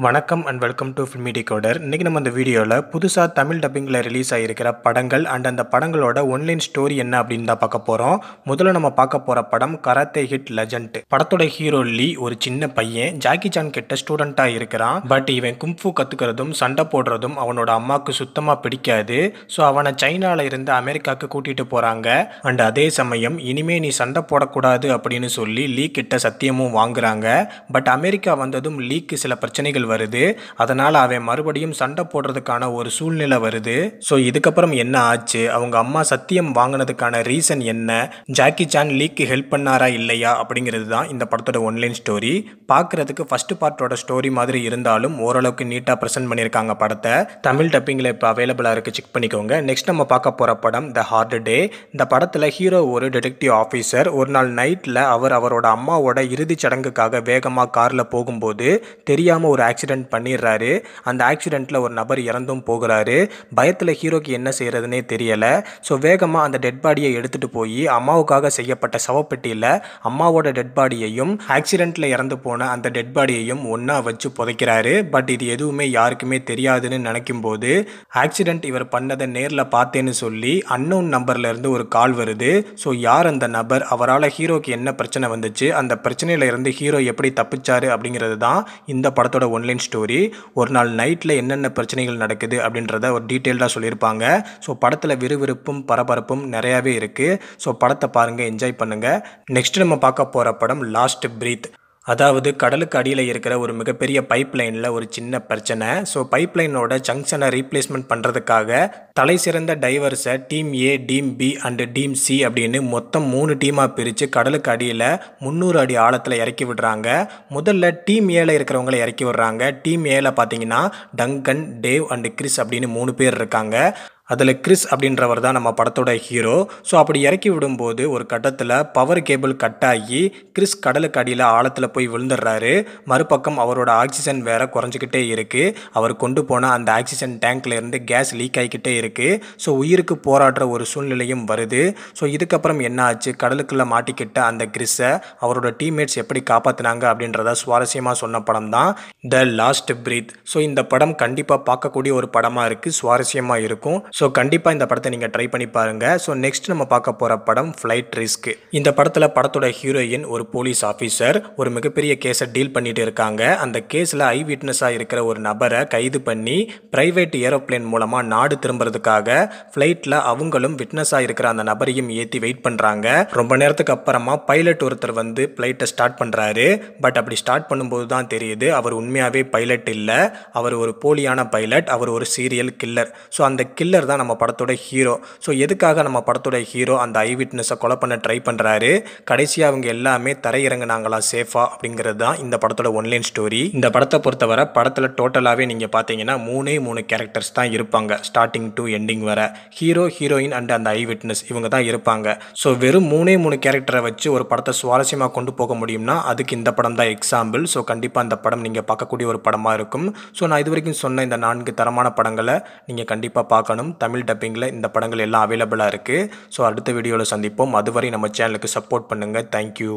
வணக்கம் and welcome to filmi decoder. இன்றைக்கி நம்ம இந்த வீடியோவில் புதுசாக தமிழ் டப்பிங்கில் ரிலீஸ் ஆகியிருக்கிற படங்கள் அண்ட் அந்த படங்களோட ஒன்லைன் ஸ்டோரி என்ன அப்படின்னு தான் பார்க்க போகிறோம். முதல்ல நம்ம பார்க்க போகிற படம் கராத்தே கிட் லெஜண்ட். படத்தோட ஹீரோ லீ ஒரு சின்ன பையன் ஜாக்கி சான் கிட்ட ஸ்டூடெண்ட்டாக இருக்கிறான். பட் இவன் கும்ஃபு கற்றுக்கிறதும் சண்டை போடுறதும் அவனோட அம்மாவுக்கு சுத்தமாக பிடிக்காது. ஸோ அவனை சைனாவில் இருந்து அமெரிக்காவுக்கு கூட்டிகிட்டு போகிறாங்க. அண்ட் அதே சமயம் இனிமே நீ சண்டை போடக்கூடாது அப்படின்னு சொல்லி லீ கிட்ட சத்தியமும் வாங்குறாங்க. பட் அமெரிக்கா வந்ததும் லீக்கு சில பிரச்சனைகள் வருது. அதனால அவன் மறுபடியும் சண்டை போடுறதுக்கான ஒரு சூழ்நிலை வருது. ஸோ இதுக்கப்புறம் என்ன ஆச்சு, அவங்க அம்மா சத்தியம் வாங்கினதுக்கான ரீசன் என்ன, ஜாக்கி சான் லீக்கு ஹெல்ப் பண்ணாரா இல்லையா அப்படிங்கிறது தான் இந்த படத்தோட ஒன்லைன் ஸ்டோரி. பார்க்கறதுக்கு ஃபர்ஸ்ட் பார்ட்டோட ஸ்டோரி மாதிரி இருந்தாலும் ஓரளவுக்கு நீட்டாக ப்ரெசென்ட் பண்ணியிருக்காங்க படத்தை. தமிழ் டப்பிங்கில் இப்போ அவைலபிளாக இருக்குது, செக் பண்ணிக்கோங்க. நெக்ஸ்ட் நம்ம பார்க்க போகிற படம் த ஹார்ட் டே. இந்த படத்தில் ஹீரோ ஒரு டிடெக்டிவ் ஆஃபீஸர். ஒரு நாள் நைட்டில் அவரோட அம்மாவோட இறுதிச் சடங்குக்காக வேகமாக காரில் போகும்போது தெரியாமல் ஒரு ஆக்சிடென்ட் பண்ணிடுறாரு. அந்த ஆக்சிடென்ட்டில் ஒரு நபர் இறந்தும் போகிறாரு. பயத்தில் ஹீரோக்கு என்ன செய்கிறதுனே தெரியலை. ஸோ வேகமாக அந்த டெட் பாடியை எடுத்துகிட்டு போய் அம்மாவுக்காக செய்யப்பட்ட சவப்பெட்டியில் அம்மாவோட டெட் பாடியையும் ஆக்சிடென்ட்டில் இறந்து போன அந்த டெட் பாடியையும் ஒன்றா வச்சு புதைக்கிறாரு. பட் இது எதுவுமே யாருக்குமே தெரியாதுன்னு நினைக்கும் போது ஆக்சிடென்ட் இவர் பண்ணதை நேரில் பார்த்தேன்னு சொல்லி அன்னோன் நம்பர்லேருந்து ஒரு கால் வருது. ஸோ யார் அந்த நபர், அவரால் ஹீரோக்கு என்ன பிரச்சனை வந்துச்சு, அந்த பிரச்சனையில இருந்து ஹீரோ எப்படி தப்பிச்சாரு அப்படிங்கிறது தான் இந்த படத்தோட ஒன்லைன் ஸ்டோரி. ஒரு நாள் நைட்டில் என்னென்ன பிரச்சனைகள் நடக்குது அப்படின்றத ஒரு டீட்டெயில்டாக சொல்லியிருப்பாங்க. ஸோ படத்தில் விறுவிறுப்பும் பரபரப்பும் நிறையாவே இருக்குது. ஸோ படத்தை பாருங்கள், என்ஜாய் பண்ணுங்கள். நெக்ஸ்ட் நம்ம பார்க்க போகிற படம் லாஸ்ட் பிரீத். அதாவது கடலுக்கு அடியில் இருக்கிற ஒரு மிகப்பெரிய பைப் லைனில் ஒரு சின்ன பிரச்சனை. ஸோ பைப் லைனோட ஜங்ஷனை ரீப்ளேஸ்மெண்ட் பண்ணுறதுக்காக தலை சிறந்த டைவர்ஸை team A, team B and team C அப்படின்னு மொத்தம் 3 டீமாக பிரித்து கடலுக்கு அடியில் 300 அடி ஆழத்தில் இறக்கி விடுறாங்க. முதல்ல டீம் ஏல இருக்கிறவங்களை இறக்கி விடுறாங்க. டீம் ஏல பார்த்தீங்கன்னா டங்கன், டேவ் அண்டு கிறிஸ் அப்படின்னு 3 பேர் இருக்காங்க. அதில் கிறிஸ் அப்படின்றவர் தான் நம்ம படத்தோட ஹீரோ. ஸோ அப்படி இறக்கி விடும்போது ஒரு கட்டத்தில் பவர் கேபிள் கட் ஆகி கிறிஸ் கடலுக்கு அடியில் ஆழத்தில் போய் விழுந்துடுறாரு. மறுபக்கம் அவரோட ஆக்சிஜன் வேற குறைஞ்சிக்கிட்டே இருக்குது. அவர் கொண்டு போன அந்த ஆக்சிஜன் டேங்க்லேருந்து கேஸ் லீக் ஆகிக்கிட்டே இருக்குது. ஸோ உயிருக்கு போராடுற ஒரு சூழ்நிலையும் வருது. ஸோ இதுக்கப்புறம் என்ன ஆச்சு, கடலுக்குள்ளே மாட்டிக்கிட்ட அந்த கிறிஸை அவரோட டீம்மேட்ஸ் எப்படி காப்பாற்றினாங்க அப்படின்றத சுவாரஸ்யமாக சொன்ன படம் தான் த லாஸ்ட் பிரீத். ஸோ இந்த படம் கண்டிப்பாக பார்க்கக்கூடிய ஒரு படமாக இருக்குது, சுவாரஸ்யமாக இருக்கும். ஸோ கண்டிப்பாக இந்த படத்தை நீங்கள் ட்ரை பண்ணி பாருங்கள். ஸோ நெக்ஸ்ட் நம்ம பார்க்க போகிற படம் ஃப்ளைட் ரிஸ்க். இந்த படத்தில் படத்தோட ஹீரோயின் ஒரு போலீஸ் ஆஃபீஸர் ஒரு மிகப்பெரிய கேஸை டீல் பண்ணிட்டு இருக்காங்க. அந்த கேஸில் ஐ விட்னஸாக இருக்கிற ஒரு நபரை கைது பண்ணி பிரைவேட் ஏரோப்ளேன் மூலமாக நாடு திரும்புறதுக்காக ஃப்ளைட்டில் அவங்களும் விட்னஸாக இருக்கிற அந்த நபரையும் ஏற்றி வெயிட் பண்ணுறாங்க. ரொம்ப நேரத்துக்கு அப்புறமா பைலட் ஒருத்தர் வந்து ஃப்ளைட்டை ஸ்டார்ட் பண்ணுறாரு. பட் அப்படி ஸ்டார்ட் பண்ணும்போது தான் தெரியுது அவர் உண்மையாகவே பைலட் இல்லை, அவர் ஒரு போலியான பைலட், அவர் ஒரு சீரியல் கில்லர். ஸோ அந்த கில்லர் தான் நம்ம படத்தோட ஹீரோ. ஸோ எதுக்காக நம்ம படத்தோட ஹீரோ அந்த ஐ விட்னஸை கொலை பண்ண ட்ரை பண்ணுறாரு, கடைசியாக அவங்க எல்லாமே தரையிறங்கினாங்களா சேஃபா அப்படிங்கிறது தான் இந்த படத்தோட ஒன்லைன் ஸ்டோரி. இந்த படத்தை பொறுத்தவரை படத்தில் டோட்டலாகவே நீங்கள் பார்த்தீங்கன்னா 3 கேரக்டர்ஸ் தான் இருப்பாங்க, ஸ்டார்டிங் டு எண்டிங் வர. ஹீரோ, ஹீரோயின் அண்ட் அந்த ஐ விட்னஸ் இவங்க தான் இருப்பாங்க. ஸோ வெறும் 3 கேரக்டரை வச்சு ஒரு படத்தை சுவாரஸ்யமாக கொண்டு போக முடியும்னா அதுக்கு இந்த படம் தான் எக்ஸாம்பிள். ஸோ கண்டிப்பாக அந்த படம் நீங்கள் பார்க்கக்கூடிய ஒரு படமாக இருக்கும். ஸோ நான் இது வரைக்கும் சொன்ன இந்த 4 தரமான படங்களை நீங்கள் கண்டிப்பாக பார்க்கணும். தமிழ் டப்பிங்கில் இந்த படங்கள் எல்லாம் அவைலபிளாக இருக்குது. ஸோ அடுத்த வீடியோவில் சந்திப்போம். அதுவரை நம்ம சேனலுக்கு சப்போர்ட் பண்ணுங்கள். தேங்க்யூ.